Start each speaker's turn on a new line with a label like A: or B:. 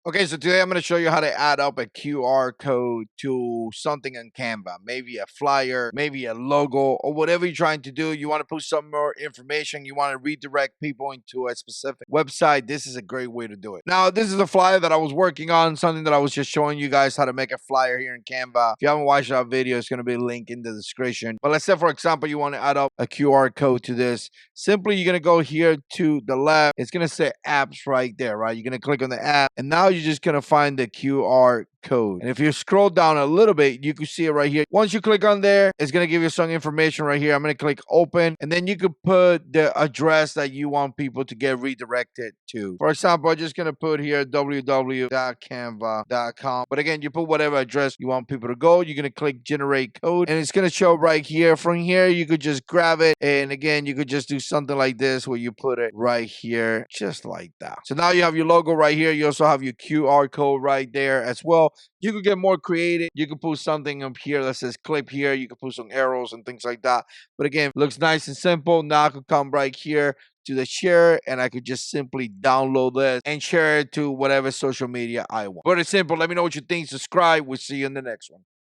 A: Okay, so today I'm going to show you how to add up a QR code to something on Canva. Maybe a flyer, maybe a logo, or whatever you're trying to do. You want to put some more information, you want to redirect people into a specific website. This is a great way to do it. Now, this is a flyer that I was working on, something that I was just showing you guys how to make a flyer here in Canva. If you haven't watched that video, it's going to be a link in the description. But let's say, for example, you want to add up a QR code to this. Simply, you're going to go here to the left. It's going to say apps right there, right? You're going to click on the app, and now you're just going to find the QR code. And if you scroll down a little bit, you can see it right here. Once you click on there, it's going to give you some information right here. I'm going to click open, and then you could put the address that you want people to get redirected to. For example, I'm just going to put here www.canva.com. But again, you put whatever address you want people to go. You're going to click generate code, and it's going to show right here. From here, you could just grab it, and again, you could just do something like this where you put it right here, just like that. So now you have your logo right here. You also have your QR code right there as well. You could get more creative. You could put something up here that says clip here. You could put some arrows and things like that. But again, looks nice and simple. Now I could come right here to the share, and I could just simply download this and share it to whatever social media I want. Very simple. Let me know what you think. Subscribe. We'll see you in the next one.